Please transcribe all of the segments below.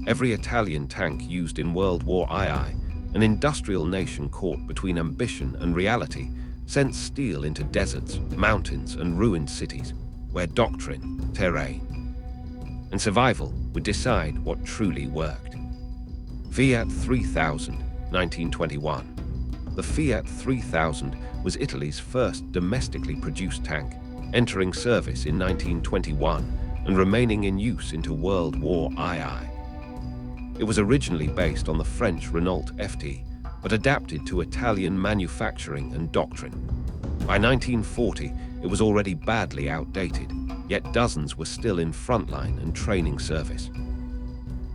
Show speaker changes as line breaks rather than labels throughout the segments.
Every Italian tank used in World War II, an industrial nation caught between ambition and reality, sent steel into deserts, mountains, and ruined cities, where doctrine, terrain, and survival would decide what truly worked. Fiat 3000, 1921. The Fiat 3000 was Italy's first domestically produced tank, entering service in 1921 and remaining in use into World War II. It was originally based on the French Renault FT, but adapted to Italian manufacturing and doctrine. By 1940, it was already badly outdated, yet dozens were still in frontline and training service.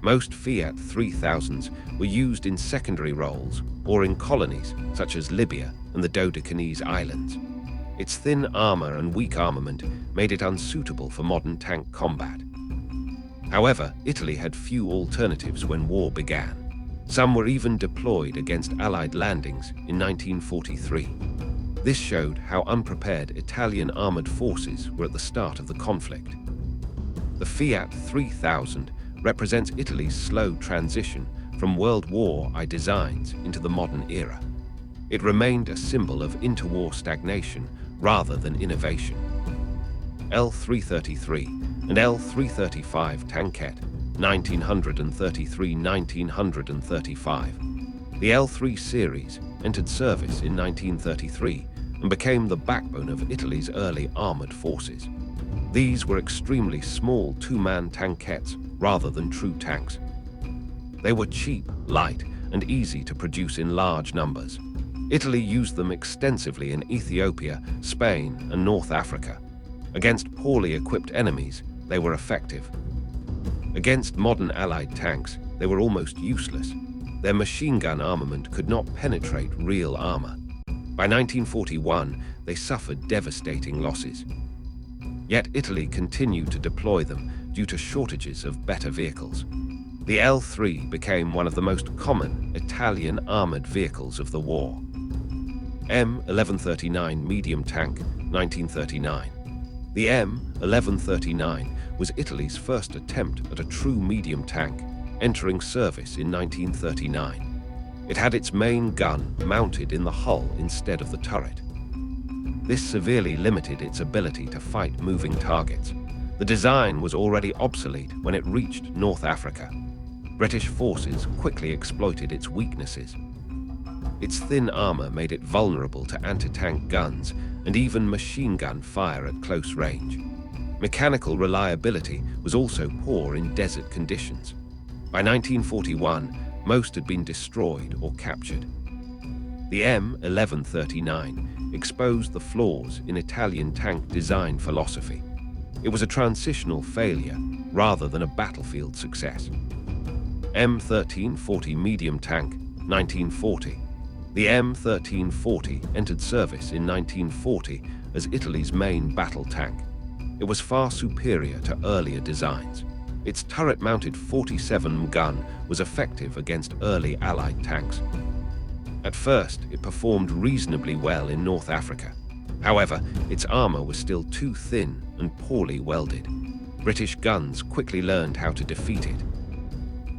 Most Fiat 3000s were used in secondary roles or in colonies such as Libya and the Dodecanese Islands. Its thin armor and weak armament made it unsuitable for modern tank combat. However, Italy had few alternatives when war began. Some were even deployed against Allied landings in 1943. This showed how unprepared Italian armored forces were at the start of the conflict. The Fiat 3000 represents Italy's slow transition from World War I designs into the modern era. It remained a symbol of interwar stagnation rather than innovation. L333 and L335 tankette, 1933-1935. The L3 series entered service in 1933 and became the backbone of Italy's early armored forces. These were extremely small two-man tankettes rather than true tanks. They were cheap, light, and easy to produce in large numbers. Italy used them extensively in Ethiopia, Spain, and North Africa. Against poorly equipped enemies, they were effective. Against modern Allied tanks, they were almost useless. Their machine gun armament could not penetrate real armor. By 1941, they suffered devastating losses. Yet Italy continued to deploy them due to shortages of better vehicles. The L3 became one of the most common Italian armored vehicles of the war. M1139 medium tank, 1939. The M1139 was Italy's first attempt at a true medium tank, entering service in 1939. It had its main gun mounted in the hull instead of the turret. This severely limited its ability to fight moving targets. The design was already obsolete when it reached North Africa. British forces quickly exploited its weaknesses. Its thin armor made it vulnerable to anti-tank guns and even machine gun fire at close range. Mechanical reliability was also poor in desert conditions. By 1941, most had been destroyed or captured. The M1139 exposed the flaws in Italian tank design philosophy. It was a transitional failure rather than a battlefield success. M1340 medium tank, 1940. The M1340 entered service in 1940 as Italy's main battle tank. It was far superior to earlier designs. Its turret-mounted 47 gun was effective against early Allied tanks. At first, it performed reasonably well in North Africa. However, its armor was still too thin and poorly welded. British guns quickly learned how to defeat it.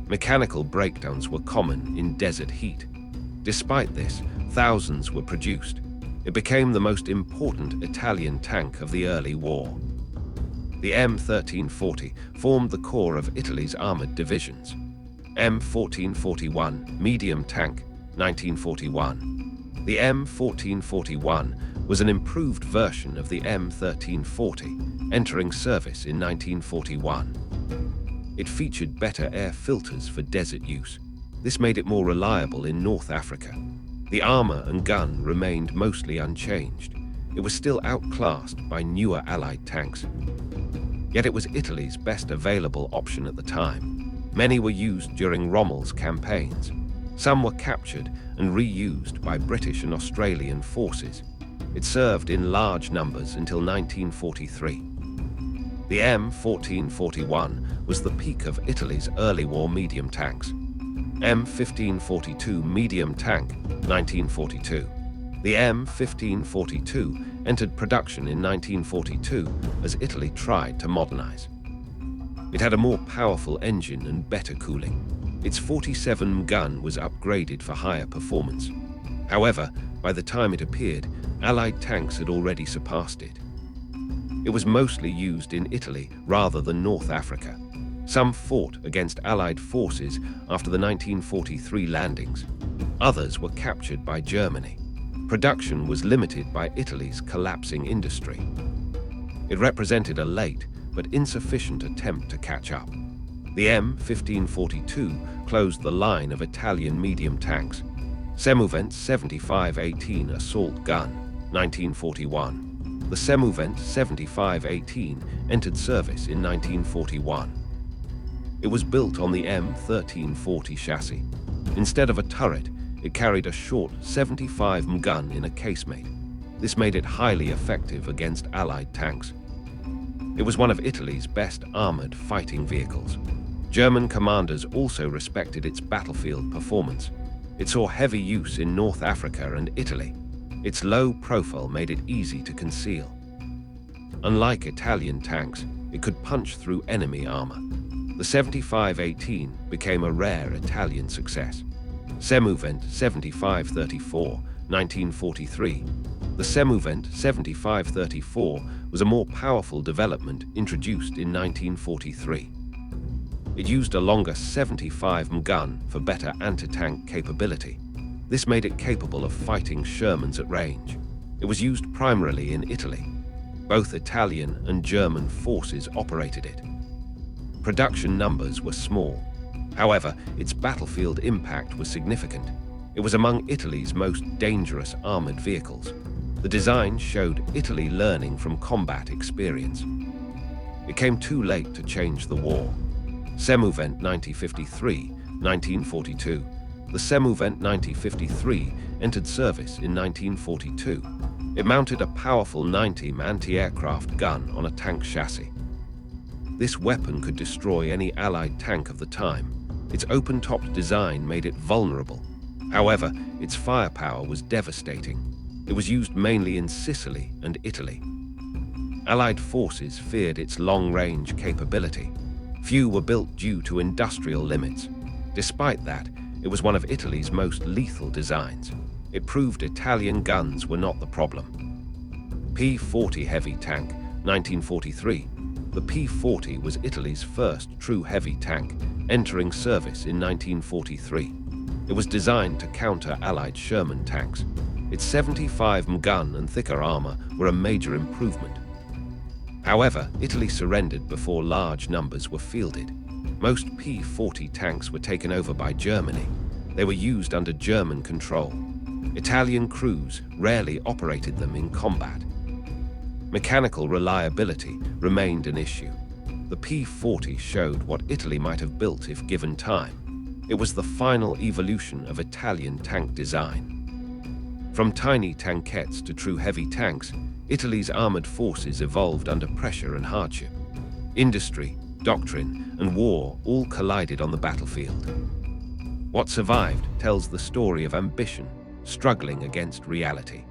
Mechanical breakdowns were common in desert heat. Despite this, thousands were produced. It became the most important Italian tank of the early war. The M1340 formed the core of Italy's armored divisions. M1441 medium tank, 1941. The M1441 was an improved version of the M1340, entering service in 1941. It featured better air filters for desert use. This made it more reliable in North Africa. The armor and gun remained mostly unchanged. It was still outclassed by newer Allied tanks. Yet it was Italy's best available option at the time. Many were used during Rommel's campaigns. Some were captured and reused by British and Australian forces. It served in large numbers until 1943. The M1441 was the peak of Italy's early war medium tanks. M1542 medium tank, 1942. The M1542 entered production in 1942 as Italy tried to modernize. It had a more powerful engine and better cooling. Its 47 gun was upgraded for higher performance. However, by the time it appeared, Allied tanks had already surpassed it. It was mostly used in Italy rather than North Africa. Some fought against Allied forces after the 1943 landings. Others were captured by Germany. Production was limited by Italy's collapsing industry. It represented a late but insufficient attempt to catch up. The M1542 closed the line of Italian medium tanks. Semovente 7518 assault gun, 1941. The Semovente 7518 entered service in 1941. It was built on the M1340 chassis. Instead of a turret, it carried a short 75 gun in a casemate. This made it highly effective against Allied tanks. It was one of Italy's best armored fighting vehicles. German commanders also respected its battlefield performance. It saw heavy use in North Africa and Italy. Its low profile made it easy to conceal. Unlike Italian tanks, it could punch through enemy armor. The 7518 became a rare Italian success. Semovente 7534, 1943. The Semovente 7534 was a more powerful development introduced in 1943. It used a longer 75 gun for better anti-tank capability. This made it capable of fighting Shermans at range. It was used primarily in Italy. Both Italian and German forces operated it. Production numbers were small. However, its battlefield impact was significant. It was among Italy's most dangerous armored vehicles. The design showed Italy learning from combat experience. It came too late to change the war. Semovente 9053, 1942. The Semovente 9053 entered service in 1942. It mounted a powerful 90 anti-aircraft gun on a tank chassis. This weapon could destroy any Allied tank of the time. Its open-topped design made it vulnerable. However, its firepower was devastating. It was used mainly in Sicily and Italy. Allied forces feared its long-range capability. Few were built due to industrial limits. Despite that, it was one of Italy's most lethal designs. It proved Italian guns were not the problem. P-40 heavy tank, 1943. The P-40 was Italy's first true heavy tank, entering service in 1943. It was designed to counter Allied Sherman tanks. Its 75 gun and thicker armor were a major improvement. However, Italy surrendered before large numbers were fielded. Most P-40 tanks were taken over by Germany. They were used under German control. Italian crews rarely operated them in combat. Mechanical reliability remained an issue. The P-40 showed what Italy might have built if given time. It was the final evolution of Italian tank design. From tiny tankettes to true heavy tanks, Italy's armored forces evolved under pressure and hardship. Industry, doctrine, and war all collided on the battlefield. What survived tells the story of ambition struggling against reality.